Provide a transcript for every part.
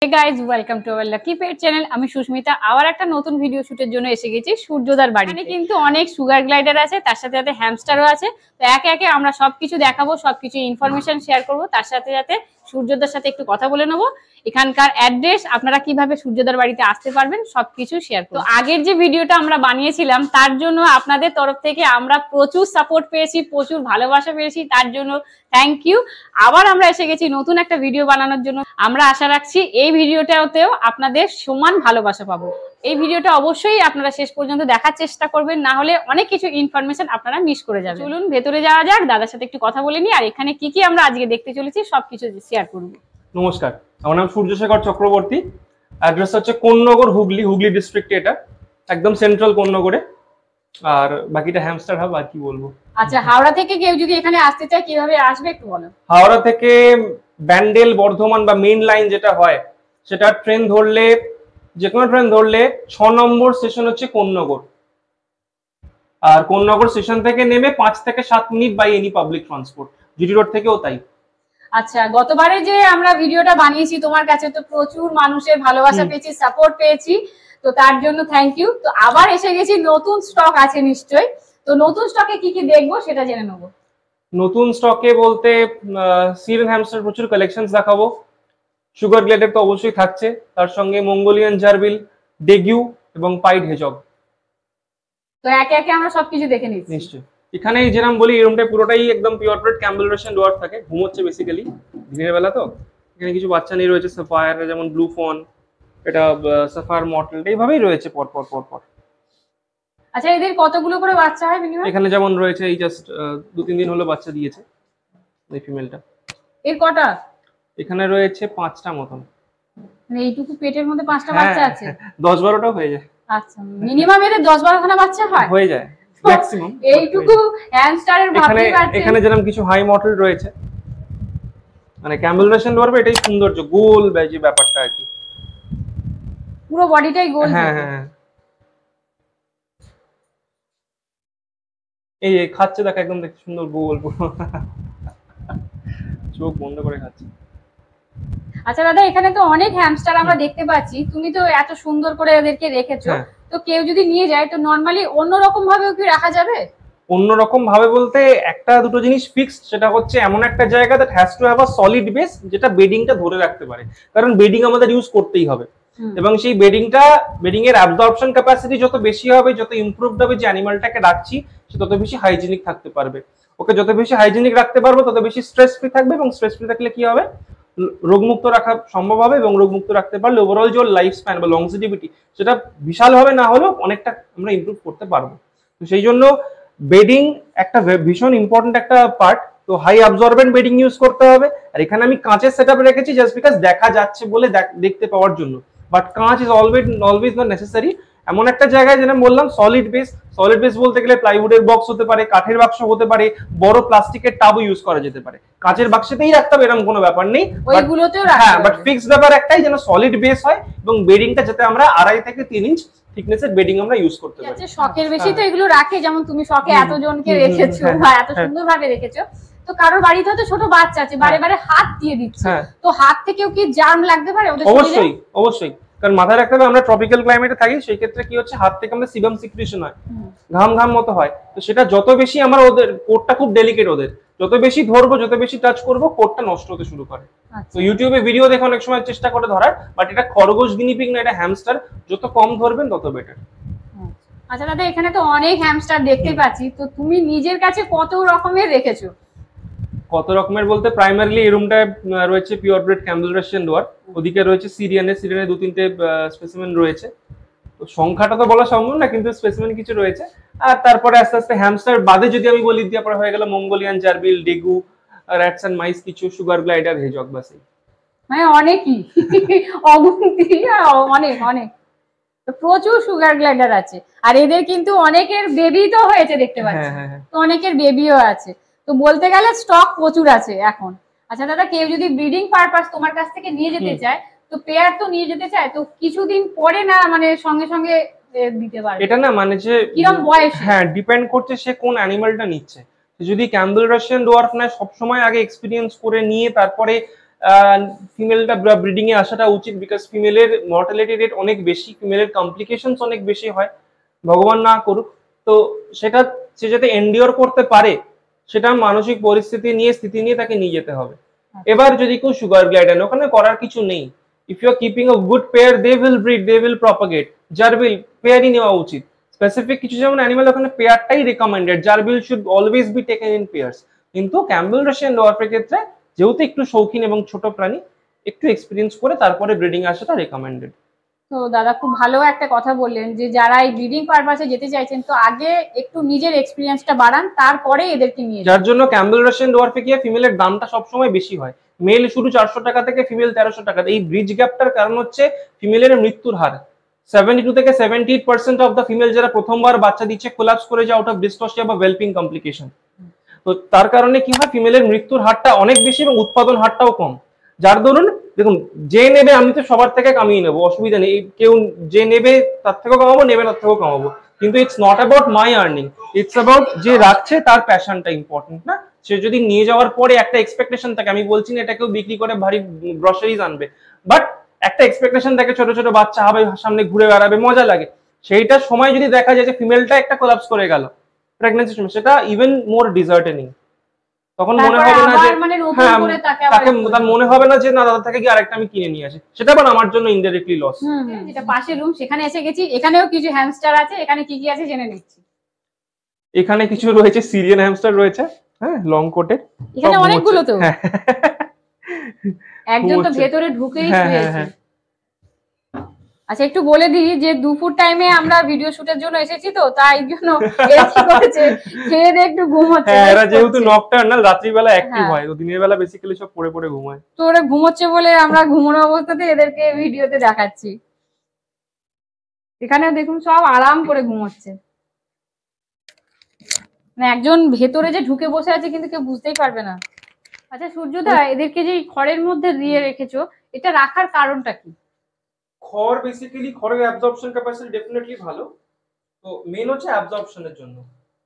Hey guys, welcome to our Lucky Pet channel. আমি সুস্মিতা আবার একটা নতুন ভিডিও শুটের জন্য এসে গেছি সূর্যদার বাড়িতে। এখানে কিন্তু অনেক সুগার গ্লাইডার আছে, তার সাথে সাথে হ্যামস্টারও আছে। তো একে একে আমরা সবকিছু দেখাবো, সবকিছু ইনফরমেশন শেয়ার করব। তার সাথে সাথে সূর্যদার সাথে একটু কথা বলে নেবো, এখানকার অ্যাড্রেস, আপনারা কিভাবে সূর্যদার বাড়িতে আসতে পারবেন সবকিছু শেয়ার করব। তো আগের যে ভিডিওটা আমরা বানিয়েছিলাম তার জন্য আপনাদের তরফ থেকে আমরা প্রচুর সাপোর্ট পেয়েছি, প্রচুর ভালোবাসা পেয়েছি, তার জন্য থ্যাংক ইউ। আবার আমরা এসে গেছি নতুন একটা ভিডিও বানানোর জন্য। আমরা আশা রাখছি এই ভিডিওটাতেও আপনাদের সমান ভালোবাসা পাবো। এই ভিডিওটা অবশ্যই আপনারা শেষ পর্যন্ত দেখার চেষ্টা করবেন, না হলে অনেক কিছু ইনফরমেশন আপনারা মিস করে যাবেন। চলুন ভেতরে যাওয়া যাক, দাদার সাথে একটু কথা বলে নিই, আর এখানে কি কি আমরা আজকে দেখতে চলেছি সবকিছু শেয়ার করব। নমস্কার, আমার নাম সূর্যশেখর চক্রবর্তী। অ্যাড্রেস হচ্ছে কোন্নগর, হুগলি ডিস্ট্রিক্টে, এটা একদম সেন্ট্রাল কোন্নগরে। আর বাকিটা হ্যামস্টার হাব, আর কি বলবো। আচ্ছা, হাওড়া থেকে কেউ যদি এখানে আসতে চায় কিভাবে আসবে একটু বলো। হাওড়া থেকে ব্যান্ডেল, বর্ধমান বা মেইন লাইন যেটা হয় সেটা ট্রেন ধরলে, যে কোনো ট্রেন ধরলে 6 নম্বর স্টেশন হচ্ছে কোন্নগর। আর কোন্নগর স্টেশন থেকে নেমে 5 থেকে 7 minute by any public transport. GT road থেকেও তাই। আচ্ছা, গতবারে যে আমরা ভিডিওটা বানিয়েছি তোমার কাছে, তো প্রচুর মানুষের ভালোবাসা পেয়েছি, সাপোর্ট পেয়েছি, তো তার জন্য থ্যাংক ইউ। তো আবার এসে গেছি, নতুন স্টক আছে নিশ্চয়ই, তো নতুন স্টকে কি কি দেখবো সেটা জেনে নেবো। নতুন স্টকে বলতে সিরিয়ান হ্যামস্টার প্রচুর কালেকশনস দেখাবো। সুগার গ্লেডের তো অবশ্যই থাকছে, তার সঙ্গে মঙ্গোলিয়ান জার্বিল, ডেগিউ এবং পাইড হেজগ। তো একে একে আমরা সবকিছু দেখে নিচ্ছি। নিশ্চয়ই। এখানে যেরকম বলি, এই রুমটা পুরোটাই একদম pure breed Campbell Russian dwarf থাকে, ঘুমোচ্ছে বেসিক্যালি দিনের বেলা। তো এখানে কিছু বাচ্চা নিয়ে রয়েছে, সাফায়ার, যেমন ব্লু ফন, এটা সাফায়ার মর্টেল, এইভাবেই রয়েছে পর পর পর পর। আচ্ছা, এদের কতগুলো করে বাচ্চা হয় মিনিমাম? এখানে যেমন রয়েছে, এই জাস্ট 2-3 দিন হলো বাচ্চা দিয়েছে এই ফিমেলটা। এর কটা? এখানে রয়েছে 5টা মতন। মানে এইটুকু পেটের মধ্যে 5টা বাচ্চা আছে? 10-12টাও হয়ে যায়। আচ্ছা, মিনিমাম এদের 10-12 খানা বাচ্চা হয়? হয়ে যায় ম্যাক্সিমাম। এইটুকু হ্যামস্টারের ভাবতেই পারছেন। এখানে যেরকম কিছু হাই মর্টেল রয়েছে, মানে ক্যাম্বেল রাশিয়ান ডোয়ার্ফ, এটাই সৌন্দর্য, গোল বেজি ব্যাপারটা আর কি, পুরো বডিটাই গোল। হ্যাঁ হ্যাঁ। এই খাচ্ছে, দেখ একদম দেখতে সুন্দর গোল, চোখ বন্ধ করে খাচ্ছে। আচ্ছা দাদা, এখানে তো অনেক হ্যামস্টার আমরা দেখতে পাচ্ছি, তুমি তো এত সুন্দর করে এদেরকে রেখেছো, তো কেউ যদি নিয়ে যায় তো নরমালি অন্যরকম ভাবেও কি রাখা যাবে? অন্যরকম ভাবে বলতে একটা দুটো জিনিস ফিক্সড, সেটা হচ্ছে এমন একটা জায়গা that has to have a solid base, যেটা বেডিংটা ধরে রাখতে পারে। কারণ বেডিং আমাদের ইউজ করতেই হবে, এবং সেই বেডিং এর অ্যাবজর্পশন ক্যাপাসিটি যত বেশি হবে, যত ইমপ্রুভড হবে, যে অ্যানিমালটাকে রাখছি সে তত বেশি হাইজিনিক থাকতে পারবে। ওকে যত বেশি হাইজিনিক রাখতে পারবো তত বেশি স্ট্রেস ফ্রি থাকবে, এবং স্ট্রেস ফ্রি থাকলে কি হবে, রোগমুক্ত রাখা সম্ভব হবে, এবং রোগমুক্ত রাখতে পারলে ওভারঅল যে লাইফ স্প্যান বা লংজিভিটি সেটা বিশাল হবে, না হলেও অনেকটা আমরা ইমপ্রুভ করতে পারবো। তো সেই জন্য বেডিং একটা ভীষণ ইম্পর্টেন্ট একটা পার্ট। তো হাই অ্যাবজর্বেন্ট বেডিং ইউজ করতে হবে। আর এখানে আমি কাঁচের সেটআপ রেখেছি জাস্ট বিকজ দেখা যাচ্ছে বলে, দেখতে পাওয়ার জন্য, বাট কাঁচ ইজ অলওয়েজ নট নেসেসারি। এমন একটা জায়গায় যেটা বললাম সলিড বেস বলতে গেলে প্লাইউডের বক্স হতে পারে, কাঠের বাক্স হতে পারে, বড় প্লাস্টিকের টাবও ইউজ করা যেতে পারে। কাঁচের বাক্সেতেই রাখতে হবে এরকম কোনো ব্যাপার নেই, হ্যাঁ, বাট ফিক্সড ব্যাপার একটাই, যেন সলিড বেস হয়, এবং বেডিংটা যাতে আমরা 2.5 থেকে 3 ইঞ্চ থিকনেসের বেডিং আমরা ইউজ করতে পারি। আচ্ছা, শখের বেশি তো এগুলো রাখে, যেমন তুমি শখে এতজনকে রেখেছো বা এত সুন্দরভাবে রেখেছো, তো কারোর বাড়িতে হয়তো ছোট বাচ্চা আছে, বারে বারে হাত দিয়ে দিচ্ছে, তো হাত থেকেও কি জার্ম লাগতে পারে ওদের শরীরে? অবশ্যই, কারণ মাথায় রাখতে হবে আমরা ট্রপিক্যাল ক্লাইমেটে থাকি, সেই ক্ষেত্রে কি হচ্ছে, হাত থেকে আমাদের সিবাম সিক্রিশন হয়, ঘাম মতো হয়। তো সেটা যত বেশি আমরা, ওদের কোটটা খুব ডেলিকেট, ওদের যত বেশি ধরবো, যত বেশি টাচ করবো, কোটটা নষ্ট হতে শুরু করে। তো ইউটিউবে ভিডিও দেখে অনেক সময় চেষ্টা করে ধরার, বাট এটা খরগোশ গিনিপিগ না, এটা হ্যামস্টার, যত কম ধরবেন তত বেটার। আচ্ছা দাদা, এখানে তো অনেক হ্যামস্টার দেখতে পাচ্ছি, তো তুমি নিজের কাছে কত রকমের রেখেছো? কত রকমের বলতে প্রাইমারিলি এই রুমটায় রয়েছে pure breed Campbell Russian dwarf, ওদিকে রয়েছে সিরিয়ানে 2-3টে স্পেসিমেন রয়েছে। তো সংখ্যাটা তো বলা সম্ভব না, কিন্তু স্পেসিমেন কিছু রয়েছে। আর তারপরে আস্তে আস্তে হ্যামস্টার বাদে যদি আমি বলি, তারপরে হয়ে গেল মঙ্গোলিয়ান জার্বিল, ডেগু, র্যাটস এন্ড মাইস কিছু, সুগার গ্লাইডার, হেজগ, বাস। মানে অনেকই, অগুন্তি, অনেক প্রচুর সুগার গ্লাইডার আছে। আর এদের কিন্তু অনেকের বেবি তো হয়েছে দেখতে পাচ্ছি, তো অনেকের বেবিও আছে, তো বলতে গেলে স্টক প্রচুর আছে এখন। আচ্ছা দাদা, কেউ যদি ব্রিডিং পারপাস তোমার কাছ থেকে নিয়ে যেতে চায়, তো পেয়ার তো নিয়ে যেতে চায়, তো কিছুদিন পরে না মানে সঙ্গে সঙ্গে দিতে পারবে? এটা না মানে যে কিরকম বয়স, হ্যাঁ ডিপেন্ড করছে সে কোন অ্যানিমালটা নিচ্ছে। যদি ক্যাম্বেল রাশিয়ান ডোয়ার্ফ নেয়, সবসময় আগে এক্সপিরিয়েন্স করে নিয়ে তারপরে ফিমেলটা ব্রিডিং এ আসাটা উচিত, বিকজ ফিমেলের মর্টালিটি রেট অনেক বেশি, ফিমেলের কমপ্লিকেশনস অনেক বেশি হয়, ভগবান না করুক। তো সেটা সে যাতে এন্ডিওর করতে পারে, সেটা মানসিক পরিস্থিতি নিয়ে স্থিতি নিয়ে তাকে নিয়ে যেতে হবে। এবার যদি কেউ সুগার গ্লাইডার, ওখানে করার কিছু নেই। If you are keeping a good pair, they will breed, they will propagate. Gerbil পেয়ারই নেওয়া উচিত, স্পেসিফিক কিছু যেমন অ্যানিমাল ওখানে পেয়ারটাই recommended. Gerbil should always be taken in pairs. কিন্তু ক্যাম্বেল রাশিয়ান ডোয়ার্ফের ক্ষেত্রে যেহেতু একটু শৌখিন এবং ছোট প্রাণী, একটু এক্সপিরিয়েন্স করে তারপরে ব্রিডিং আসাটা রেকমেন্ডেড। তো দাদা খুব ভালো একটা কথা বললেন যে যারা এই ব্রিডিং পারপাসে যেতে চাইছেন, তো আগে একটু নিজের এক্সপিরিয়েন্সটা বাড়ান, তারপরে এদেরকে নিয়ে যান। যার জন্য ক্যাম্বেল রাশিয়ান ডোয়ার্ফে গিয়ে ফিমেলের দামটা সবসময় বেশি হয়। মেল শুরু 400 টাকা থেকে, ফিমেল 1300 টাকা। এই ব্রিজ গ্যাপটার কারণ হচ্ছে ফিমেলের মৃত্যুর হার। 72 থেকে 78% অফ দ্য ফিমেল যারা প্রথমবার বাচ্চা দিচ্ছে কোলাপস করে যায় আউট অফ ডিস্ট্রসিয়া বা ওয়েলপিং কমপ্লিকেশন। তো তার কারণে কি হয়, ফিমেলের মৃত্যুর হারটা অনেক বেশি এবং উৎপাদন হারটাও কম। যার দরুন দেখুন, যে নেবে, আমি তো সবার থেকে কামিয়ে নেবো, অসুবিধা নেই। কেউ যে নেবে তার থেকেও কামাবো, নেবে তার থেকেও কামাবো, কিন্তু it's not about my earning, it's about যে রাখছে তার প্যাশনটা ইম্পর্টেন্ট না। সে যদি নিয়ে যাওয়ার পরে একটা এক্সপেকটেশন থাকে, আমি বলছি না এটা কেউ বিক্রি করে ভারী গ্রসারিজ আনবে, বাট একটা এক্সপেকটেশন থাকে, ছোট ছোট বাচ্চা হবে, সামনে ঘুরে বেড়াবে, মজা লাগে। সেইটার সময় যদি দেখা যায় যে ফিমেলটা একটা কোলাপস করে গেল প্রেগন্যান্সির সময়, সেটা ইভেন মোর ডিজার্টেনিং। তখন মনে হবে না যে হ্যাঁ, তাকে তার মনে হবে না যে না, দাদা থেকে গিয়ে আরেকটা আমি কিনে নিয়ে আসি, সেটা আবার আমার জন্য ইনডাইরেক্টলি লস। যেটা পাশের রুম, সেখানে এসে গেছি, এখানেও কিছু হ্যামস্টার আছে, এখানে কি কি আছে জেনে নিচ্ছি। এখানে কিছু রয়েছে, সিরিয়ান হ্যামস্টার রয়েছে, হ্যাঁ, লং কোটের। এখানে অনেকগুলো তো, একজন তো ভেতরে ঢুকেই শুয়েছে। আচ্ছা একটু বলে দিই যে দুপুর টাইমে আমরা ভিডিও শুটের জন্য এসেছি, তো তাই জন্য এরা কি করেছে, খেয়ে দিয়ে একটু ঘুম হচ্ছে। হ্যাঁ, এরা যেহেতু নকটার্নাল, রাত্রিবেলা অ্যাক্টিভ হয়, তো দিনের বেলা বেসিক্যালি সব পড়ে পড়ে ঘুমায়। তো ওরা ঘুমোচ্ছে বলে আমরা ঘুমানো অবস্থাতে এদেরকে ভিডিওতে দেখাচ্ছি। এখানে দেখুন সব আরাম করে ঘুমোচ্ছে, মানে একজন ভেতরে যে ঢুকে বসে আছে কিন্তু কেউ বুঝতেই পারবে না। আচ্ছা সূর্যদা, এদেরকে যে খড়ের মধ্যে দিয়ে রেখেছো, এটা রাখার কারণটা কি? খড় বেসিক্যালি, খড়ের অ্যাবজর্পশন ক্যাপাসিটি ডেফিনেটলি ভালো। তো মেন হচ্ছে অ্যাবজর্পশনের জন্য।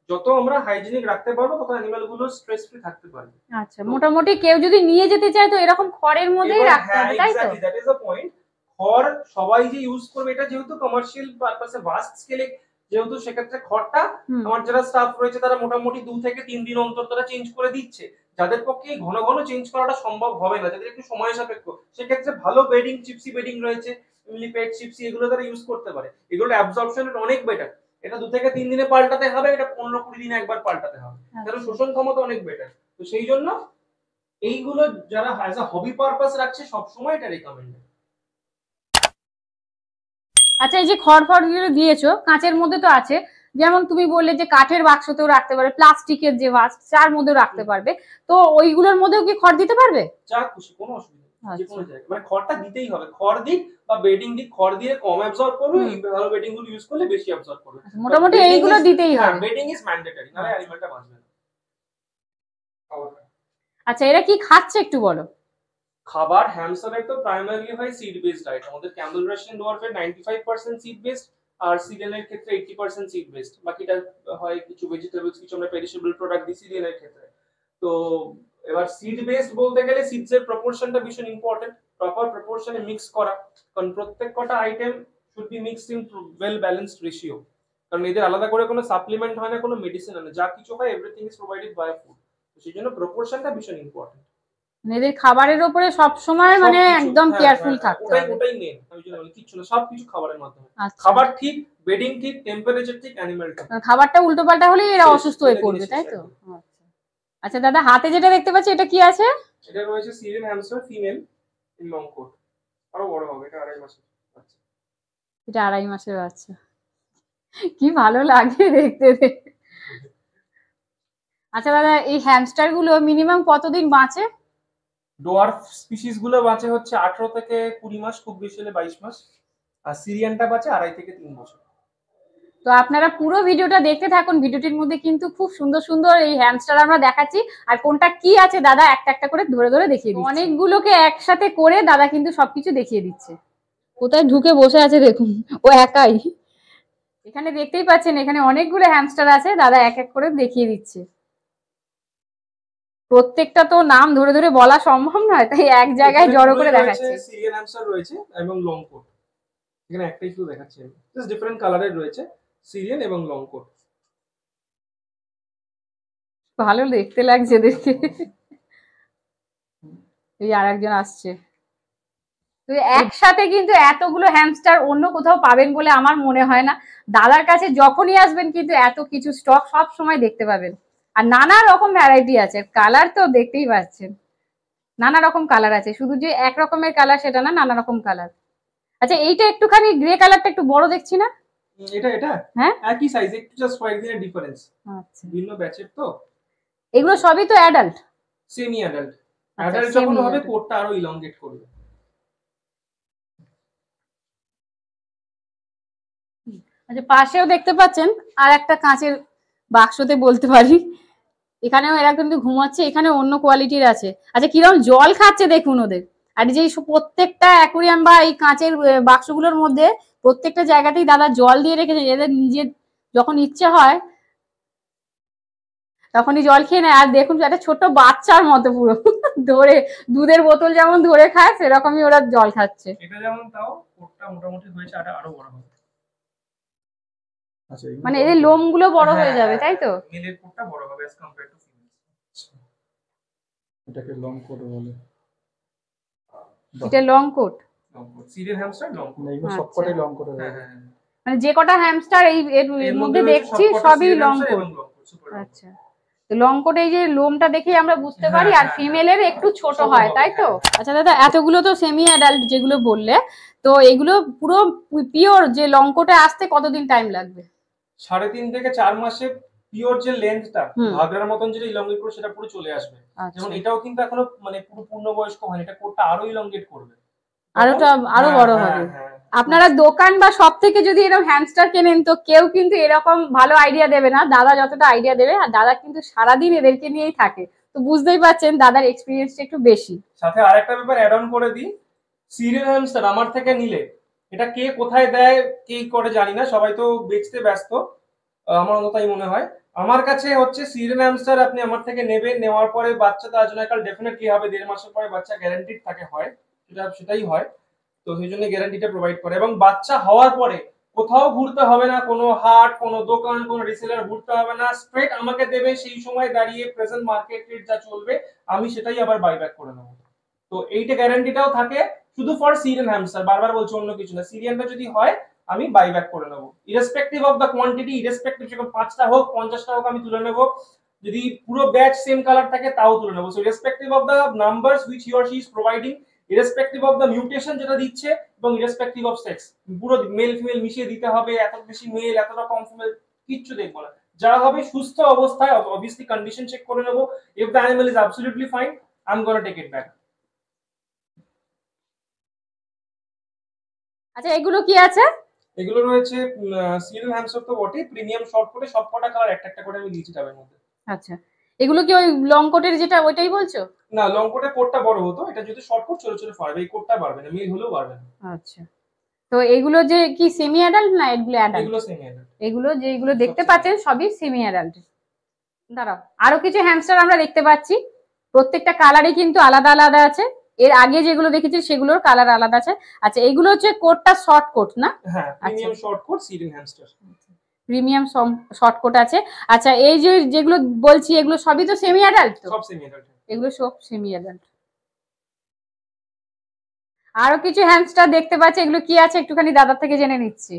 যত আমরা হাইজিনিক রাখতে পারবো তত অ্যানিমাল গুলো স্ট্রেস ফ্রি থাকতে পারবে। আচ্ছা, মোটামুটি কেউ যদি নিয়ে যেতে চায় তো এরকম খড়ের মধ্যেই রাখতে হবে, তাই তো? That is the point. খড় সবাই যে ইউজ করবে এটা যেহেতু কমার্শিয়াল পারপাসে ভাস্ট স্কেলে, যেহেতু সেক্ষেত্রে খড়টা আমার যারা স্টাফ রয়েছে তারা মোটামুটি 2 থেকে 3 দিন অন্তর তারা চেঞ্জ করে দিচ্ছে। যাদের পক্ষে ঘন ঘন চেঞ্জ করাটা সম্ভব হবে না, যাদের একটু সময় সাপেক্ষ, সেক্ষেত্রে ভালো বেডিং, চিপসি বেডিং রয়েছে, মিলিপেট চিপসি, এগুলো তারা ইউজ করতে পারে। এগুলোর অ্যাবজর্পশন অনেক বেটার। এটা 2 থেকে 3 দিনে পাল্টাতে হবে, এটা 15-20 দিনে একবার পাল্টাতে হবে, কারণ শোষণ ক্ষমতা অনেক বেটার। তো সেই জন্য এইগুলো যারা অ্যাজ আ হবি পারপাস রাখছে সব সময় এটা রেকমেন্ডেড। আচ্ছা এই যে খড় গুলো দিয়েছো, কাঁচের মধ্যে তো আছে, যেমন তুমি বললে যে কাঠের বাক্সতেও রাখতে পারবে, প্লাস্টিকের যে বাক্স তার মধ্যেও রাখতে পারবে, তো ওইগুলোর মধ্যেও কি খড় দিতে পারবে? যা খুশি, কোনো অসুবিধা নেই, যে কোনো জায়গায় মানে খড়টা দিতেই হবে। খড় দিক বা বেডিং দিক, খড় দিয়ে কম অ্যাবজর্ব করবে, ভালো বেডিং গুলো ইউজ করলে বেশি অ্যাবজর্ব করবে। মোটামুটি এইগুলো দিতেই হবে, বেডিং ইজ ম্যান্ডেটরি, নালে অ্যানিমালটা বাঁচবে না। আচ্ছা এরা কি খাচ্ছে একটু বলো। খাবার হ্যামস্টারের তো প্রাইমারিলি হয় সিড বেসড ডায়েট। আমাদের ক্যাম্বেল রাশিয়ান ডোয়ার্ফের 95% সিড বেসড, আর সিরিয়ালের ক্ষেত্রে 80% সিড বেসড, বাকিটা হয় কিছু ভেজিটেবলস, কিছু আমরা পেরিশেবল প্রোডাক্ট দিই সিরিয়ালের ক্ষেত্রে। তো এবার সিড বেসড বলতে গেলে সিডস এর প্রপোর্শনটা ভীষণ ইম্পর্টেন্ট, প্রপার প্রপোর্শনে মিক্স করা, কারণ প্রত্যেক কটা item should be mixed in well balanced ratio, কারণ এদের আলাদা করে কোনো সাপ্লিমেন্ট হয় না, কোনো মেডিসিন হয় না, যা কিছু হয় everything is provided by food. তো সেই জন্য প্রপোর্শনটা ভীষণ ইম্পর্টেন্ট। এদের খাবারের উপরে সব সময় মানে একদম কেয়ারফুল থাকতে হবে। ওটাই মেন, আমি যেটা বলি কিছু না, সবকিছু খাবারের মাধ্যমে। খাবার ঠিক, বেডিং ঠিক, টেম্পারেচার ঠিক, অ্যানিমালটা, খাবারটা উল্টোপাল্টা হলে এরা অসুস্থ হয়ে পড়বে, তাই তো? আচ্ছা দাদা, হাতে যেটা দেখতে পাচ্ছি এটা কি আছে? এটা রয়েছে Syrian hamster female in long coat, আরো বড় হবে, এটা 2.5 মাসের বাচ্চা। এটা 2.5 মাসের বাচ্চা, কি ভালো লাগে দেখতে। আচ্ছা দাদা, এই হ্যামস্টার গুলো মিনিমাম কতদিন বাঁচে? ডোয়ার্ফ স্পিসিস গুলো বাঁচে হচ্ছে 18 থেকে 20 মাস, খুব বেশি হলে 22 মাস, আর সিরিয়ানটা বাঁচে 2.5 থেকে 3 বছর। তো আপনারা পুরো ভিডিওটা দেখতে থাকুন, ভিডিওটির মধ্যে কিন্তু খুব সুন্দর সুন্দর এই হ্যামস্টার আমরা দেখাচ্ছি, আর কোনটা কি আছে দাদা একটা একটা করে ধরে ধরে দেখিয়ে দিচ্ছে। অনেকগুলোকে একসাথে করে দাদা কিন্তু সবকিছু দেখিয়ে দিচ্ছে। কোথায় ঢুকে বসে আছে দেখুন, ও একাই। এখানে দেখতেই পাচ্ছেন এখানে অনেকগুলো হ্যামস্টার আছে, দাদা এক এক করে দেখিয়ে দিচ্ছে। প্রত্যেকটা তো নাম ধরে ধরে বলা সম্ভব নয়, তাই এক জায়গায় জড়ো করে দেখাচ্ছি। সিরিয়ান হ্যামস্টার রয়েছে এবং লং কোট, এখানে একটাই শুধু দেখাচ্ছি আমি, জাস্ট ডিফারেন্ট কালারের রয়েছে সিরিয়ান এবং লং কোট। ভালো দেখতে লাগছে দেখে। এই আর একজন আসছে। তো একসাথে কিন্তু এতগুলো হ্যামস্টার অন্য কোথাও পাবেন বলে আমার মনে হয় না। দাদার কাছে যখনই আসবেন কিন্তু এত কিছু স্টক সব সময় দেখতে পাবেন, আর নানা রকম ভ্যারাইটি আছে। কালার তো দেখতেই পাচ্ছেন, নানা রকম কালার আছে, শুধু যে এক রকমের কালার সেটা না, নানা রকম কালার। আচ্ছা এইটা একটুখানি গ্রে কালারটা একটু বড় দেখছি না? এটা হ্যাঁ একই সাইজ, একটু জাস্ট কয়েকদিনের ডিফারেন্স। আচ্ছা ভিন্ন ব্যাচের তো। এগুলো সবই তো অ্যাডাল্ট? Semi adult. অ্যাডাল্ট যখন হবে কোটটা আরো ইলংগেট করবে। আচ্ছা পাশেও দেখতে পাচ্ছেন আর একটা কাঁচের বাক্সতে বলতে পারি, এখানেও এরা কিন্তু ঘুমাচ্ছে, এখানে অন্য কোয়ালিটির আছে। আচ্ছা কিরকম জল খাচ্ছে দেখুন ওদের। আর যে প্রত্যেকটা অ্যাকুরিয়াম বা এই কাঁচের বাক্সগুলোর মধ্যে প্রত্যেকটা জায়গাতেই দাদা জল দিয়ে রেখেছে, এদের নিজের যখন ইচ্ছে হয় তখনই জল খেয়ে নেয়। আর দেখুন একটা ছোট বাচ্চার মতো পুরো ধরে দুধের বোতল যেমন ধরে খায় সেরকমই ওরা জল খাচ্ছে। এটা যেমন তাও কোটটা মোটামুটি হয়েছে, আরো বড় হবে। আচ্ছা মানে এদের লোম গুলো বড় হয়ে যাবে তাই তো? মেলের কোটটা বড় হবে as compared to ফিমেল। এটাকে লং কোট বলে। এটা long coat, long coat serial hamster long coat. এইগুলো সবকটাই লং কোট হয়ে হ্যাঁ গেছে। মানে যে কটা হ্যামস্টার এর মধ্যে দেখছি সবই লং কোট। আচ্ছা তো লং কোট এই যে লোমটা দেখেই আমরা বুঝতে পারি, আর ফিমেলের একটু ছোট হয় তাই তো? আচ্ছা দাদা এতগুলো তো সেমি অ্যাডাল্ট যেগুলো বললে, তো এগুলো পুরো পিওর যে লং কোটে আসতে কতদিন টাইম লাগবে? 3.5 থেকে 4 মাসে পিওর যে লেন্থটা ঘাগরার মতন যেটা ইলংগেট করে সেটা পুরো চলে আসবে। যেমন এটাও কিন্তু এখনো মানে পুরো পূর্ণবয়স্ক হয়নি, এটা কোটটা আরো ইলংগেট করবে, আরো বড় হবে। আপনারা দোকান বা সব থেকে যদি এরকম হ্যামস্টার কেনেন তো কেউ কিন্তু এরকম ভালো আইডিয়া দেবে না, দাদা যতটা আইডিয়া দেবে। আর দাদা কিন্তু সারাদিন এদেরকে নিয়েই থাকে, তো বুঝতেই পারছেন দাদার এক্সপিরিয়েন্সটা একটু বেশি। সাথে আরেকটা ব্যাপার অ্যাড অন করে দিই, সিরিয়াল হ্যামস্টার আমার থেকে নিলে এটা কে কোথায় দেয় কে করে জানি না, সবাই তো বেচতে ব্যস্ত, আমার তাই মনে হয়। আমার কাছে হচ্ছে সিরিয়াল হ্যামস্টার আপনি আমার থেকে নেবেন, নেওয়ার পরে বাচ্চা তো আজকাল ডেফিনেটলি হবে, 1.5 মাসের পরে বাচ্চা গ্যারান্টিড থাকে, হয় সেটাই হয়, তো সেই জন্য গ্যারান্টিটা প্রোভাইড করে। এবং বাচ্চা হওয়ার পরে কোথাও ঘুরতে হবে না, কোনো হাট, কোনো দোকান, কোনো রিসেলার ঘুরতে হবে না, স্ট্রেট আমাকে দেবে, সেই সময় দাঁড়িয়ে প্রেজেন্ট মার্কেট রেট যা চলবে আমি সেটাই আবার বাইব্যাক করে নেবো। তো এইটা গ্যারান্টিটাও থাকে শুধু ফর সিরিয়াল হ্যামস্টার, বারবার বলছি অন্য কিছু না। সিরিয়ালটা যদি হয় আমি বাইব্যাক করে নেবো, irrespective of the quantity, irrespective সেরকম 5টা হোক 50টা হোক আমি তুলে নেবো। যদি পুরো ব্যাচ সেম কালার থাকে তাও তুলে নেবো। So irrespective of the numbers which he or she is providing, irrespective of the mutation যেটা দিচ্ছে, এবং ইরেসপেক্টিভ অফ সেক্স, পুরো মেল ফিমেল মিশিয়ে দিতে হবে, এত বেশি মেল এতটা কম ফিমেল কিচ্ছু দেখবো না, যা হবে সুস্থ অবস্থায়, অবভিয়াসলি কন্ডিশন চেক করে নেবো, if the animal is absolutely fine I am gonna take it back. আচ্ছা এগুলো কি আছে? এগুলো রয়েছে সিরিয়াল হ্যামস্টার তো বটে, প্রিমিয়াম শর্ট করে সবকটা কালার একটা একটা করে আমি দিয়েছি ট্যাবের মধ্যে। আচ্ছা এগুলো কি ওই লং কোটের যেটা ওইটাই বলছো? না, লং কোটের কোটটা বড় হতো, এটা যদি শর্ট কোট ছোট ছোট ফাড়বে, এই কোটটা বাড়বে না, মেল হলেও বাড়বে না। আচ্ছা তো এগুলো যে কি সেমি অ্যাডাল্ট না এগুলো অ্যাডাল্ট? এগুলো সেমি অ্যাডাল্ট। এগুলো যেগুলো দেখতে পাচ্ছেন সবই সেমি অ্যাডাল্ট। দাঁড়াও আরো কিছু হ্যামস্টার আমরা দেখতে পাচ্ছি, প্রত্যেকটা কালারই কিন্তু আলাদা আলাদা আছে। এর আগে যেগুলো দেখেছি সেগুলোর কালার আলাদা আছে। আচ্ছা এগুলো হচ্ছে কোটটা শর্ট কোট না? হ্যাঁ premium short coat serial hamster, premium short coat আছে। আচ্ছা এই যে যেগুলো বলছি এগুলো সবই তো সেমি অ্যাডাল্ট? তো সব সেমি অ্যাডাল্ট, এগুলো সব সেমি অ্যাডাল্ট। আরো কিছু হ্যামস্টার দেখতে পাচ্ছি, এগুলো কি আছে একটুখানি দাদার থেকে জেনে নিচ্ছি।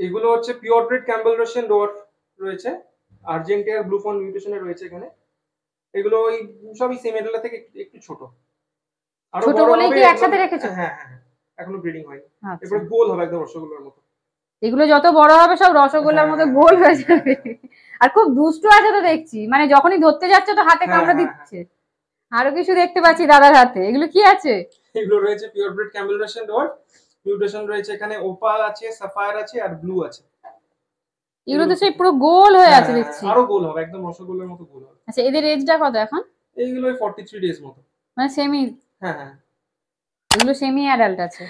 এগুলো হচ্ছে pure breed Campbell Russian dwarf রয়েছে, আর্জেন্টিনার ব্লু ফন মিউটেশনে রয়েছে এখানে। এগুলো ওই সবই সেমি অ্যাডাল্ট থেকে একটু ছোট, আরো ছোট বড় বলেই হবে। কি একসাথে রেখেছো? হ্যাঁ হ্যাঁ এখনো ব্রিডিং হয়নি। আচ্ছা এবারে গোল হবে একদম রসগোল্লার মতো। এগুলো যত বড় হবে সব রসগোল্লার মতো গোল হয়ে যাবে। আর খুব দুষ্টু আছে তো দেখছি, মানে যখনই ধরতে যাচ্ছে তো হাতে কামড়ে দিচ্ছে। আরো কিছু দেখতে পাচ্ছি দাদার হাতে, এগুলো কি আছে? এগুলো রয়েছে pure breed Campbell Russian dwarf, mutation রয়েছে এখানে, ওপাল আছে, সাফায়ার আছে আর ব্লু আছে। এগুলো তো সেই পুরো গোল হয়ে আছে দেখছি। আরো গোল হবে, একদম রসগোল্লার মতো গোল হবে। আচ্ছা এদের এজটা কত এখন? এইগুলো 43 ডেজ মতো। মানে সেমি? হ্যাঁ হ্যাঁ এগুলো সেমি অ্যাডাল্ট আছে।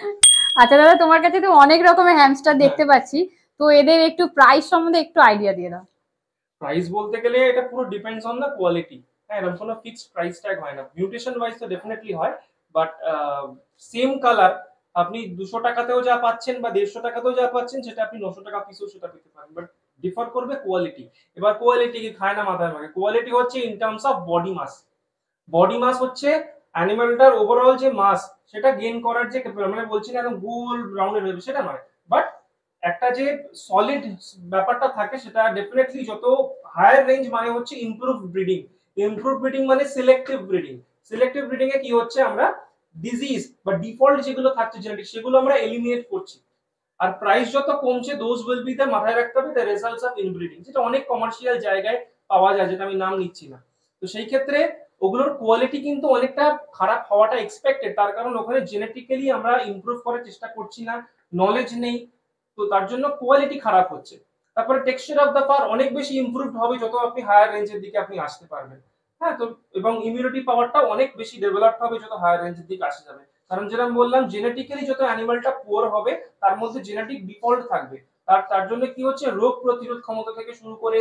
আচ্ছা দাদা তোমার কাছে তো অনেক রকমের হ্যামস্টার দেখতে পাচ্ছি, তো এদের একটু প্রাইস সম্বন্ধে একটু আইডিয়া দিয়ে দাও। প্রাইস বলতে গেলে এটা পুরো ডিপেন্ডস অন দা কোয়ালিটি। হ্যাঁ, এরকম কোনো ফিক্সড প্রাইস ট্যাগ হয় না। মিউটেশন ওয়াইজ তো ডেফিনেটলি হয়, বাট সেম কালার আপনি 200 টাকাতেও যা পাচ্ছেন বা 150 টাকাতেও যা পাচ্ছেন সেটা আপনি 900 টাকা পিসেও সেটা পেতে পারেন, বাট ডিফার করবে কোয়ালিটি। এবার কোয়ালিটি কি খায় না মাথায় মাখে, কোয়ালিটি হচ্ছে in terms of body mass. Body mass হচ্ছে অ্যানিমালটার ওভারঅল যে মাস সেটা গেইন করার যে মানে বলছি না একদম গোল রাউন্ডেড হয়ে সেটা নয়, বাট একটা যে সলিড ব্যাপারটা থাকে সেটা ডেফিনেটলি যত হায়ার রেঞ্জ মানে হচ্ছে ইমপ্রুভ ব্রিডিং। ইমপ্রুভ ব্রিডিং মানে সিলেক্টিভ ব্রিডিং। সিলেক্টিভ ব্রিডিং এ কি হচ্ছে আমরা ডিজিজ বা ডিফল্ট যেগুলো থাকছে জেনেটিক সেগুলো আমরা এলিমিনেট করছি। আর প্রাইস যত কমছে দোজ উইল বি দ্য মাথায় রাখতে হবে দ্য রেজাল্টস অফ ইনব্রিডিং, যেটা অনেক কমার্শিয়াল জায়গায় পাওয়া যায়, যেটা আমি নাম নিচ্ছি না। তো সেই ক্ষেত্রে ওগুলোর কোয়ালিটি কিন্তু অনেকটা খারাপ হওয়াটা এক্সপেক্টেড, তার কারণ ওখানে জেনেটিক্যালি আমরা ইমপ্রুভ করার চেষ্টা করছি না, নলেজ নেই, তো তার জন্য কোয়ালিটি খারাপ হচ্ছে। তারপরে টেক্সচার অফ দ্য ফার অনেক বেশি ইমপ্রুভড হবে যত আপনি হায়ার রেঞ্জের দিকে আপনি আসতে পারবেন। হ্যাঁ, তো এবং ইমিউনিটি পাওয়ারটা অনেক বেশি ডেভেলপড হবে যত হায়ার রেঞ্জের দিকে আসা যাবে। কারণ যেরকম বললাম জেনেটিক্যালি যত অ্যানিমালটা পুয়ার হবে তার মধ্যে জেনেটিক ডিফল্ট থাকবে, তার জন্য কি হচ্ছে রোগ প্রতিরোধ ক্ষমতা থেকে শুরু করে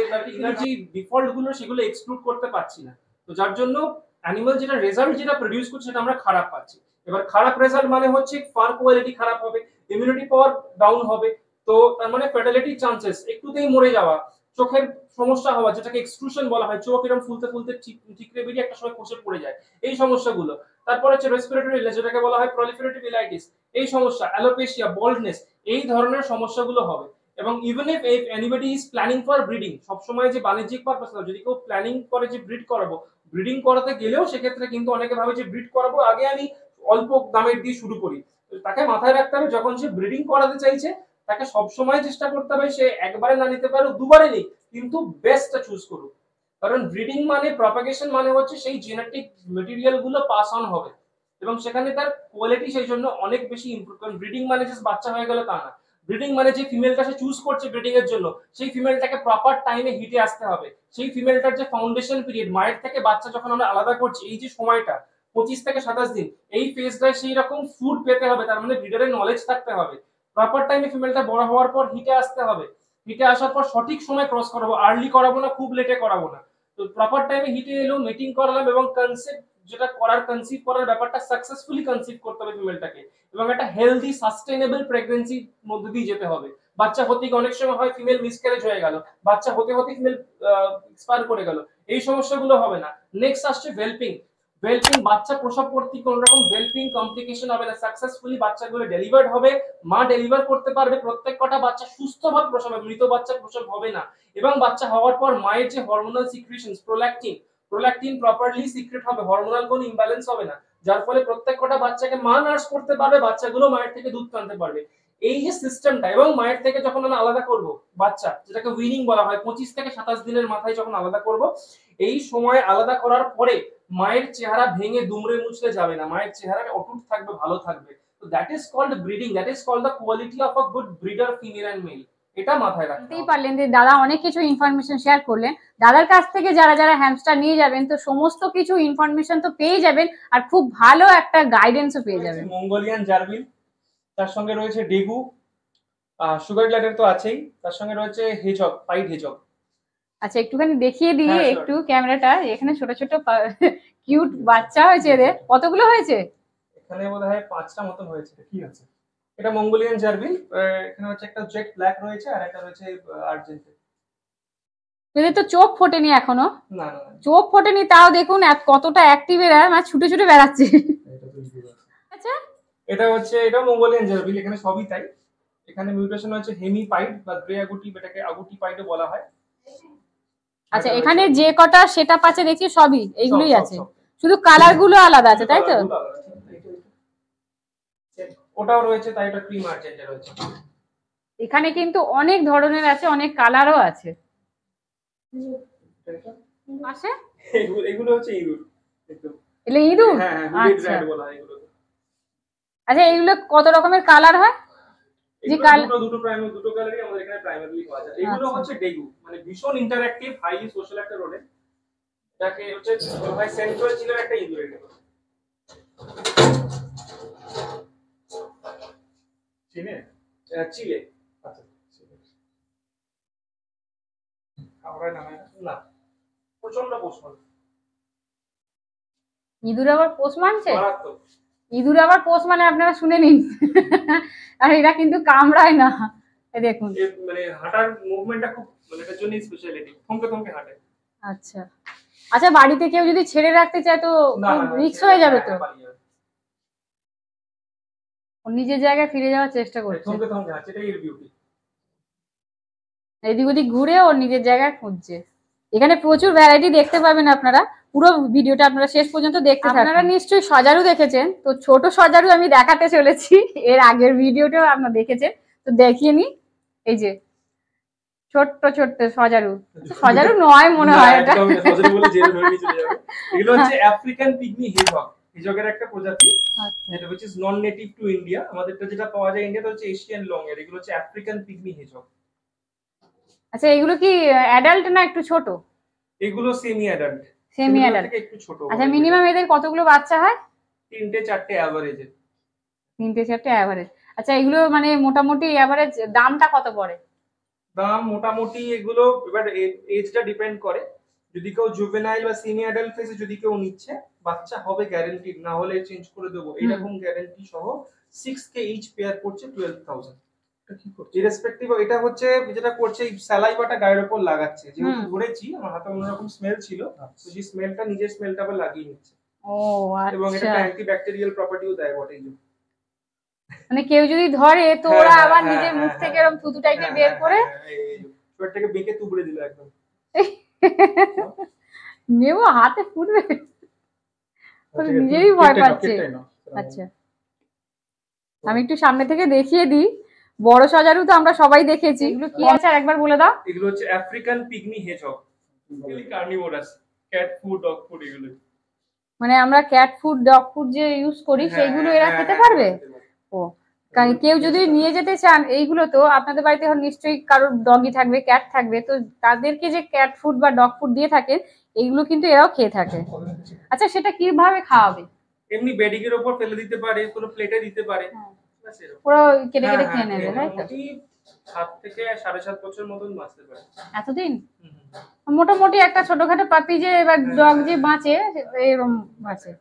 যে ডিফল্ট গুলো সেগুলো এক্সক্লুড করতে পারছি না। তো যার জন্য অ্যানিমাল যেটা রেজাল্ট যেটা প্রডিউস করছে সেটা আমরা খারাপ পাচ্ছি। এবার খারাপ রেজাল্ট মানে হচ্ছে ফার কোয়ালিটি খারাপ হবে, ইমিউনিটি পাওয়ার ডাউন হবে, তো তার মানে ফ্যাটালিটি চান্সেস একটুতেই মরে যাওয়া, চোখের সমস্যা হওয়া যেটাকে এক্সট্রুশন বলা হয়, চোখ এরকম ফুলতে ফুলতে ঠিকরে বেরিয়ে একটা সময় খসে পড়ে যায়, এই সমস্যাগুলো। তারপর হচ্ছে রেসপিরেটরি ইলনেস যেটাকে বলা হয় প্রলিফারেটিভ ইলাইটিস, এই সমস্যা, অ্যালোপেশিয়া, বল্ডনেস, এই ধরনের সমস্যাগুলো হবে। এবং even if anybody is planning for breeding, সবসময় যে বাণিজ্যিক পারপাস না, যদি কেউ প্ল্যানিং করে যে ব্রিড করাবো, ব্রিডিং করাতে গেলেও সেক্ষেত্রে কিন্তু অনেকে ভাবে যে ব্রিড করাবো আগে আমি অল্প দামের দিয়ে শুরু করি। তাকে মাথায় রাখতে হবে যখন সে ব্রিডিং করাতে চাইছে তাকে সবসময় চেষ্টা করতে হবে সে একবারে না নিতে পারে দুবারে নিক, কিন্তু বেস্টটা চুজ করুক। কারণ ব্রিডিং মানে প্রপাগেশন মানে হচ্ছে সেই জেনেটিক মেটেরিয়াল গুলো পাস অন হবে এবং সেখানে তার কোয়ালিটি সেই জন্য অনেক বেশি ইমপ্রুভ। কারণ ব্রিডিং মানে জাস্ট বাচ্চা হয়ে গেল তা না, ব্রিডিং মানে যে ফিমেলটা সে চুজ করছে ব্রিডিং এর জন্য সেই ফিমেলটাকে প্রপার টাইমে হিটে আসতে হবে, সেই ফিমেলটার যে ফাউন্ডেশন পিরিয়ড মায়ের থেকে বাচ্চা যখন আমরা আলাদা করছি এই যে সময়টা 25 থেকে 27 দিন, এই ফেজটায় সেই রকম ফুড পেতে হবে, তার মানে ব্রিডারের নলেজ থাকতে হবে, প্রপার টাইমে ফিমেলটা বড় হওয়ার পর হিটে আসতে হবে, হিটে আসার পর সঠিক সময় ক্রস করাবো, আর্লি করাবো না খুব লেটে করাবো না। তো প্রপার টাইমে হিটে এলো, মিটিং করালাম এবং কনসেপ্ট যেটা করার কনসিভ করার ব্যাপারটা সাকসেসফুলি কনসিভ করতে হবে ফিমেলটাকে এবং একটা হেলদি সাস্টেনেবল প্রেগন্যান্সির মধ্যে দিয়ে যেতে হবে। বাচ্চা হতে অনেক সময় হয় ফিমেল মিসক্যারেজ হয়ে গেল, বাচ্চা হতে হতে ফিমেল এক্সপায়ার করে গেল, এই সমস্যাগুলো হবে না। নেক্সট আসছে ভেলপিং। ভেলপিং বাচ্চা প্রসব করতে কোনো রকম ভেলপিং কমপ্লিকেশন হবে না, সাকসেসফুলি বাচ্চাগুলো ডেলিভার্ড হবে, মা ডেলিভার করতে পারবে, প্রত্যেক কটা বাচ্চা সুস্থভাবে প্রসব হবে, মৃত বাচ্চা প্রসব হবে না। এবং বাচ্চা হওয়ার পর মায়ের যে হরমোনাল সিক্রিশনস প্রোল্যাকটিন প্রপারলি সিক্রেট হবে, হরমোনাল কোনো ইমব্যালেন্স হবে না, যার ফলে প্রত্যেক কটা বাচ্চাকে মা নার্স করতে পারবে, বাচ্চাগুলো মায়ের থেকে দুধ টানতে পারবে। এই যে সিস্টেমটা এবং মায়ের থেকে যখন আমরা আলাদা করব বাচ্চা, যেটাকে উইনিং বলা হয়, 25 থেকে 27 দিনের মাথায় যখন আলাদা করব, এই সময় আলাদা করার পরে মায়ের চেহারা ভেঙে দুমড়ে মুচড়ে যাবে না, মায়ের চেহারাটা অটুট থাকবে, ভালো থাকবে। তো that is called breeding, that is called the quality of a good breeder female and male. এটা মাথায় রাখতেই পারলেন যে দাদা অনেক কিছু ইনফরমেশন শেয়ার করলেন। দাদার কাছ থেকে যারা যারা হ্যামস্টার নিয়ে যাবেন তো সমস্ত কিছু ইনফরমেশন তো পেয়ে যাবেন আর খুব ভালো একটা গাইডেন্সও পেয়ে যাবেন। মঙ্গোলিয়ান জার্বিল, তার সঙ্গে রয়েছে ডেগু, সুগার গ্লাইডার তো আছেই, তার সঙ্গে রয়েছে হেজক, পাইড হেজক। আচ্ছা একটুখানি দেখিয়ে দিয়ে একটু ক্যামেরাটা, এখানে ছোট ছোট কিউট বাচ্চা হয়েছে, এদের কতগুলো হয়েছে? এখানে বোধহয় 5টা মতন হয়েছে। কি আছে এটা? মঙ্গোলিয়ান জার্বিল, এখানে হচ্ছে একটা জেট ব্ল্যাক রয়েছে আর একটা রয়েছে আর্জেন্টিন। এদের তো চোখ ফোটেনি এখনো। না না, চোখ ফোটেনি, তাও দেখুন কতটা অ্যাক্টিভ এরা, মানে ছুটে ছুটে বেড়াচ্ছে। আচ্ছা এটা হচ্ছে, এটা মঙ্গোলিয়ান জার্বিল, এখানে সবই তাই। এখানে মিউটেশন হচ্ছে হেমিপাইড বা গ্রে আগুটি, এটাকে আগুটি পাইডও বলা হয়। আচ্ছা এখানে যে কটা সেটআপ আছে দেখছি সবই এইগুলোই আছে, শুধু কালার গুলো আলাদা আছে তাই তো? ওটাও রয়েছে, তাই এটা ক্রিম আর্জেন্টা রয়েছে। এখানে কিন্তু অনেক ধরনের আছে, অনেক কালারও আছে। আছে এগুলো হচ্ছে ইঁদুর। এগুলো ইঁদুর? হ্যাঁ হ্যাঁ, হুডেড র‍্যাট বলা হয় এগুলো। আচ্ছা এগুলো কত রকমের কালার হয়? যে দুটো প্রাইমারি, দুটো কালারই আমাদের এখানে প্রাইমারিলি পাওয়া যায়। এগুলো হচ্ছে ডেগু, মানে ভীষণ ইন্টারঅ্যাকটিভ, হাইলি সোশ্যাল একটা রোডেন্ট। এটাকে হচ্ছে ভাই সেন্ট্রাল চিলের একটা ইঁদুর এগুলো। চিনে? চিলে। আচ্ছা চিলে। আমরা নামে না, প্রচন্ড পোষণ। ইঁদুর আবার পোষ মানছে? মারাত্মক। ইঁদুর আবার পোষ মানে আপনারা শুনে নিন। আর এরা কিন্তু কামড়ায় না, এই দেখুন। মানে হাঁটার মুভমেন্টটা খুব, মানে এটার জন্য স্পেশালিটি, থমকে থমকে হাঁটে। আচ্ছা আচ্ছা, বাড়িতে কেউ যদি ছেড়ে রাখতে চায় তো না না, রিস্ক হয়ে যাবে তো? পালিয়ে যাবে। ও নিজের জায়গায় ফিরে যাওয়ার চেষ্টা করছে, থমকে থমকে হাঁটে, এটাই এর বিউটি। এদিক ওদিক ঘুরে ও নিজের জায়গায় খুঁজছে। এখানে প্রচুর ভ্যারাইটি দেখতে পাবেন আপনারা, পুরো ভিডিওটা আপনারা শেষ পর্যন্ত দেখতে থাকুন। আপনারা নিশ্চয়ই সজারু দেখেছেন, তো ছোট সজারু আমি দেখাতে চলেছি, এর আগের ভিডিওটাও আপনারা দেখেছেন, তো দেখিয়ে নি। এই যে ছোট্ট ছোট্ট সজারু, সজারু নয় মনে হয় এটা, সজারু বলে জেলে ধরে নিয়ে চলে যাবে। এগুলো হচ্ছে আফ্রিকান পিগমি হেজহগ, হেজগের একটা প্রজাতি, যেটা which is non native to India। আমাদেরটা যেটা পাওয়া যায় ইন্ডিয়াতে হচ্ছে এশিয়ান লং এর, এগুলো হচ্ছে আফ্রিকান পিগমি হেজহগ। আচ্ছা এগুলো কি অ্যাডাল্ট না একটু ছোট? এগুলো সেমি অ্যাডাল্ট, সেমি অ্যাডাল্ট, একটু ছোট। আচ্ছা মিনিমাম এদের কতগুলো বাচ্চা হয়? 3-4টে এভারেজে। 3-4টে এভারেজ। আচ্ছা এগুলো মানে মোটামুটি এভারেজ দামটা কত পড়ে? দাম মোটামুটি এগুলো এবার এজটা ডিপেন্ড করে, যদি কেউ জুভেনাইল বা সেমি অ্যাডাল্ট ফেজে যদি কেউ নিচ্ছে, বাচ্চা হবে গ্যারান্টিড, না হলে চেঞ্জ করে দেবো এরকম গ্যারান্টি সহ 6K ইচ পেয়ার পড়ছে 12,000। ইরেসপেক্টিভ, এটা হচ্ছে যেটা করছে স্যালাইভাটা গায়ের উপর লাগাচ্ছে, যেহেতু ধরেছি আমার হাতে অন্যরকম স্মেল ছিল, তো সেই স্মেলটা নিজের স্মেলটা আবার লাগিয়ে নিচ্ছে। ও আচ্ছা, এবং এটা অ্যান্টিব্যাকটেরিয়াল প্রপার্টিও দেয় বটে। মানে কেউ যদি ধরে তো ওরা আবার নিজের মুখ থেকে এরকম থুতু টাইপের বের করে শরীরটাকে বেঁকে তুবড়ে দিল একদম। নেবো হাতে ফুটবে, নিজেরই ভয় পাচ্ছে। আচ্ছা আমি একটু সামনে থেকে দেখিয়ে দিই, বড় সজারু তো আমরা সবাই দেখেছি, এগুলো কি আছে আর একবার বলে দাও। এগুলো হচ্ছে আফ্রিকান পিগমি হেজহগ, এগুলো carnivorous, cat food, dog food এগুলো। মানে আমরা ক্যাট ফুড ডগ ফুড যে ইউজ করি সেইগুলো এরা খেতে পারবে? ও কেউ যদি নিয়ে যেতে চান এইগুলো, তো আপনাদের বাড়িতে নিশ্চয়ই কারোর ডগি থাকবে, ক্যাট থাকবে, তো তাদেরকে যে ক্যাট ফুড বা ডগ ফুড দিয়ে থাকেন এইগুলো কিন্তু এরাও খেয়ে থাকে। আচ্ছা সেটা কিভাবে খাওয়াবে? এমনি বেডিং এর উপর ফেলে দিতে পারে, কোনো প্লেটে দিতে পারে, পুরো কেটে কেটে খেয়ে নেবে, তাই তো? 7 থেকে 7.5 বছর মতন বাঁচতে পারে। এতদিন? মোটামুটি একটা ছোটখাটো পাপি যে এবার ডগ যে বাঁচে এরকম বাঁচে।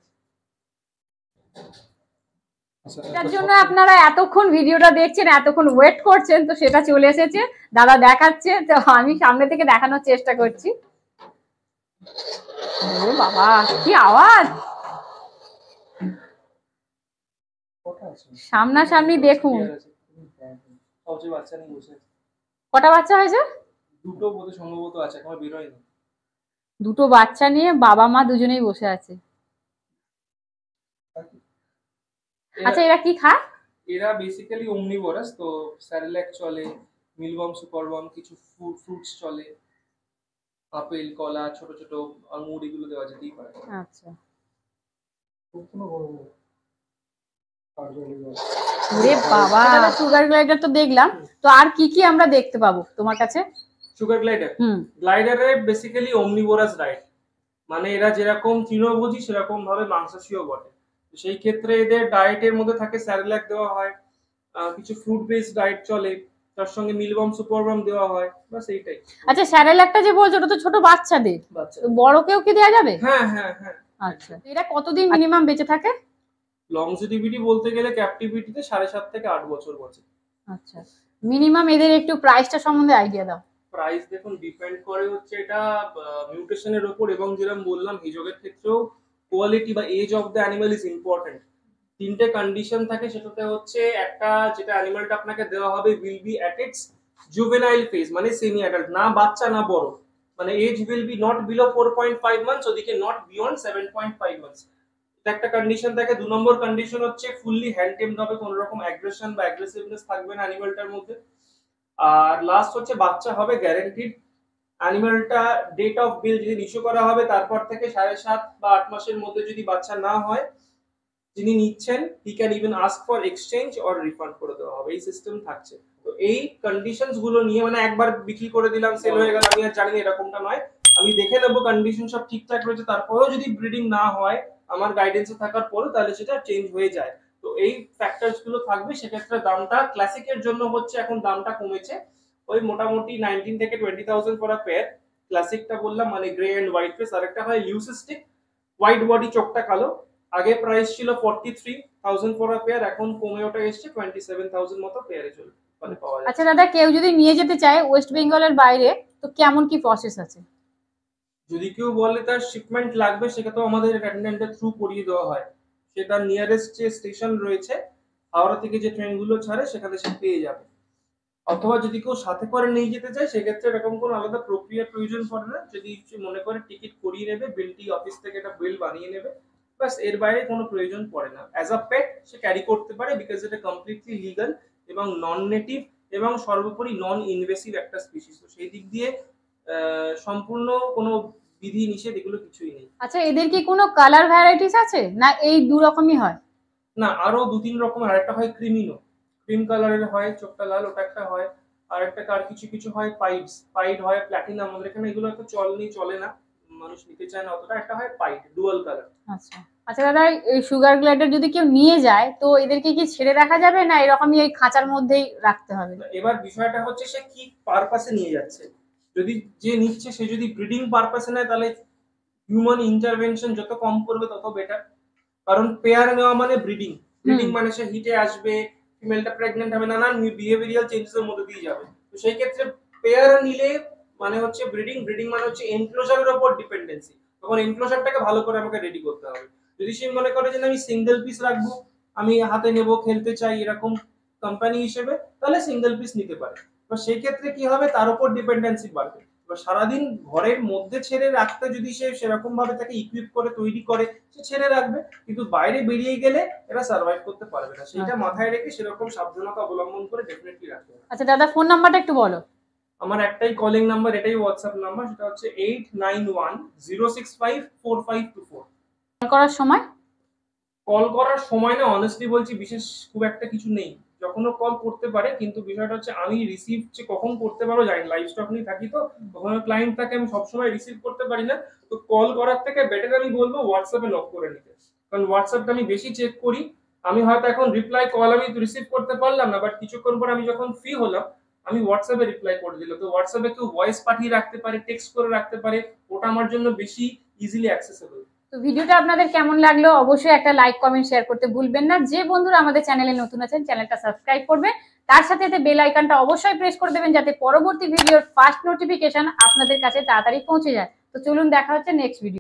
এটার জন্য আপনারা এতক্ষণ ভিডিওটা দেখছেন, এতক্ষণ ওয়েট করছেন, তো সেটা চলে এসেছে, দাদা দেখাচ্ছে, তো আমি সামনে থেকে দেখানোর চেষ্টা করছি। ও বাবা কি আওয়াজ, সামনাসামনি দেখুন। কটা বাচ্চা হয়েছে? দুটো বোধ সম্ভবত আছে, এখনো বের হয়নি। দুটো বাচ্চা নিয়ে বাবা মা দুজনেই বসে আছে। আচ্ছা এরা কি খায়? এরা বেসিক্যালি ওমনিভোরাস, তো স্যারেলাক চলে, মিলবম সুপারবম, কিছু ফ্রুটস চলে, আপেল কলা ছোট ছোট আঙুর এগুলো দেওয়া যেতেই পারে। আচ্ছা ওরে বাবা, সুগার গ্লাইডার তো দেখলাম, তো আর কি কি আমরা দেখতে পাবো তোমার কাছে? সুগার গ্লাইডার, গ্লাইডারে বেসিক্যালি ওমনিভোরাস ডায়েট, মানে এরা যেরকম তৃণভোজী সেরকম ভাবে মাংসাশীও বটে। সেই ক্ষেত্রে এদের ডায়েটের মধ্যে থাকে স্যারেলাক দেওয়া হয়, কিছু ফ্রুট বেসড ডায়েট চলে, তার সঙ্গে মিলবম সুপারবম দেওয়া হয়, বাস এইটাই। আচ্ছা স্যারেলাকটা যে বলছো ওটা তো ছোট বাচ্চাদের, তো বড়কেও কি দেওয়া যাবে? হ্যাঁ হ্যাঁ হ্যাঁ। আচ্ছা এরা কতদিন মিনিমাম বেঁচে থাকে? লংজিভিটি বলতে গেলে ক্যাপটিভিটিতে 7.5 থেকে 8 বছর বাঁচে। আচ্ছা মিনিমাম এদের একটু প্রাইসটা সম্বন্ধে আইডিয়া দাও। প্রাইস দেখুন ডিপেন্ড করে হচ্ছে এটা মিউটেশনের উপর, এবং যেরকম বললাম হিজকের ক্ষেত্রেও কোয়ালিটি বা age of the animal is important. 3টে কন্ডিশন থাকে, সেটাতে হচ্ছে একটা যেটা অ্যানিমালটা আপনাকে দেওয়া হবে will be at its juvenile phase, মানে সেমি অ্যাডাল্ট, না বাচ্চা না বড়, মানে age will be not below 4.5 months, ওদিকে নট বিয়ন্ড 7.5 মান্থস, এটা একটা কন্ডিশন থাকে। 2 নম্বর কন্ডিশন হচ্ছে ফুললি হ্যান্ড টেমড হবে, কোনো রকম অ্যাগ্রেশন বা অ্যাগ্রেসিভনেস থাকবে না অ্যানিমালটার মধ্যে। আর লাস্ট হচ্ছে বাচ্চা হবে গ্যারান্টিড। অ্যানিমালটা ডেট অফ বিল যদি ইস্যু করা হবে তারপর থেকে 7.5 বা 8 মাসের মধ্যে যদি বাচ্চা না হয়, যিনি নিচ্ছেন he can even ask for exchange or refund করে দেওয়া হবে, এই সিস্টেম থাকছে। তো এই কন্ডিশনস গুলো নিয়ে, মানে একবার বিক্রি করে দিলাম সেল হয়ে গেল আমি আর জানি না, এরকমটা নয়। আমি দেখে নেবো কন্ডিশন সব ঠিকঠাক রয়েছে, তারপরেও যদি ব্রিডিং না হয় আমার গাইডেন্সে থাকার পরে, তাহলে সেটা চেঞ্জ হয়ে যায়। তো এই ফ্যাক্টরস গুলো থাকবে, সেক্ষেত্রে দামটা ক্লাসিকের জন্য হচ্ছে এখন দামটা কমেছে, ওই মোটামুটি 19 থেকে 20,000 ফর আ পেয়ার। ক্লাসিকটা বললাম মানে গ্রে এন্ড হোয়াইট ফেস, আর একটা হয় লিউসিস্টিক, হোয়াইট বডি, চোখটা কালো। আগে প্রাইস ছিল 43,000 ফর আ পেয়ার, এখন কমে ওটা এসছে 27,000 মতো পেয়ারে চলে মানে পাওয়া যাচ্ছে। আচ্ছা দাদা, কেউ যদি নিয়ে যেতে চায় ওয়েস্ট বেঙ্গলের বাইরে, তো কেমন কি প্রসেস আছে? যদি কেউ বলে তার শিপমেন্ট লাগবে, সেক্ষেত্রে আমাদের অ্যাটেন্ডেন্টের থ্রু করিয়ে দেওয়া হয়। সে তার নিয়ারেস্ট যে স্টেশন রয়েছে, হাওড়া থেকে যে ট্রেনগুলো ছাড়ে সেখানে সে পেয়ে যাবে। অথবা যদি কেউ সাথে করে নিয়ে যেতে চায়, সেক্ষেত্রে এরকম কোনো আলাদা প্রক্রিয়ার প্রয়োজন পড়ে না। যদি সে মনে করে টিকিট করিয়ে নেবে, বিলটি অফিস থেকে একটা বিল বানিয়ে নেবে, বাস, এর বাইরে কোনো প্রয়োজন পড়ে না। As a pet say carry করতে পারে, বিকজ এটা কমপ্লিটলি লিগাল এবং নন নেটিভ এবং সর্বোপরি নন ইনভেসিভ একটা স্পিসিস। তো সেই দিক দিয়ে সম্পূর্ণ কোনো বিধি নিষেধ এগুলো কিছুই নেই। আচ্ছা, এদের কি কোনো কালার ভ্যারাইটিস আছে, না এই দু রকমই হয়? না, আরো 2-3 রকমের। আরেকটা হয় ক্রিমিনো, ক্রিম কালারের হয়, চোখটা লাল, ওটা একটা হয়। আর একটা কার কিছু হয় পাইড হয়, প্ল্যাটিনাম। আমাদের এখানে এগুলো একটা চলে না, মানুষ নিতে চায় না অতটা। একটা হয় পাইড, ডুয়াল কালার। আচ্ছা আচ্ছা দাদা, এই সুগার গ্লাইডার যদি কেউ নিয়ে যায়, তো এদেরকে কি ছেড়ে রাখা যাবে, না এরকমই এই খাঁচার মধ্যেই রাখতে হবে? এবার বিষয়টা হচ্ছে সে কি পারপাসে নিয়ে যাচ্ছে। যদি যে নিচ্ছে সে যদি ব্রিডিং পারপাসে নেয়, তাহলে হিউম্যান ইন্টারভেনশন যত কম করবে তত বেটার। কারণ পেয়ার নেওয়া মানে ব্রিডিং, মানে সে হিটে আসবে, ফিমেলটা প্রেগন্যান্ট হবে, নানান বিহেভিয়ারাল চেঞ্জেস এর মধ্যে দিয়ে যাবে। তো সেই ক্ষেত্রে পেয়ার নিলে মানে হচ্ছে ব্রিডিং মানে হচ্ছে এনক্লোজারের উপর ডিপেন্ডেন্সি। তখন এনক্লোজারটাকে ভালো করে আমাকে রেডি করতে হবে। যদি সে মনে করে যে আমি সিঙ্গেল পিস রাখবো, আমি হাতে নেব, খেলতে চাই এরকম কোম্পানি হিসেবে, তাহলে সিঙ্গেল পিস নিতে পারে। এবার সেই ক্ষেত্রে কি হবে, তার উপর ডিপেন্ডেন্সি বাড়বে। এবার সারাদিন ঘরের মধ্যে ছেড়ে রাখতে যদি সে সেরকম ভাবে তাকে ইকুইপ করে তৈরি করে, সে ছেড়ে রাখবে, কিন্তু বাইরে বেরিয়ে গেলে এরা সার্ভাইভ করতে পারবে না। সেটা মাথায় রেখে সেরকম সাবধানতা অবলম্বন করে ডেফিনেটলি রাখতে হবে। আচ্ছা দাদা, ফোন নাম্বারটা একটু বলো। আমার একটাই কলিং নাম্বার, এটাই হোয়াটসঅ্যাপ নাম্বার, সেটা হচ্ছে 8910654524। কল করার সময়? কল করার সময় না, অনেস্টলি বলছি, বিশেষ খুব একটা কিছু নেই। যখনও কল করতে পারে, কিন্তু বিষয়টা হচ্ছে আমি রিসিভ যে কখন করতে পারবো জানি না। লাইভ স্টক নিয়ে থাকি, তো কখনো ক্লায়েন্ট থাকে, আমি সবসময় রিসিভ করতে পারি না। তো কল করার থেকে বেটার আমি বলবো হোয়াটসঅ্যাপে নক করে নিতে, কারণ হোয়াটসঅ্যাপটা আমি বেশি চেক করি। আমি হয়তো এখন রিপ্লাই কল আমি রিসিভ করতে পারলাম না, বাট কিছুক্ষণ পর আমি যখন ফ্রি হলাম, আমি হোয়াটসঅ্যাপে রিপ্লাই করে দিলাম। তো হোয়াটসঅ্যাপে কেউ ভয়েস পাঠিয়ে রাখতে পারে, টেক্সট করে রাখতে পারে, ওটা আমার জন্য বেশি ইজিলি অ্যাক্সেসেবল। তো ভিডিওটা আপনাদের কেমন লাগলো অবশ্যই একটা লাইক, কমেন্ট, শেয়ার করতে ভুলবেন না। যে বন্ধুরা আমাদের চ্যানেলে নতুন আছেন, চ্যানেলটা সাবস্ক্রাইব করবে, তার সাথে সাথে বেল আইকনটা অবশ্যই প্রেস করে দেবেন, যাতে পরবর্তী ভিডিওর ফার্স্ট নোটিফিকেশন আপনাদের কাছে তাড়াতাড়ি পৌঁছে যায়। তো চলুন, দেখা হচ্ছে নেক্সট ভিডিও।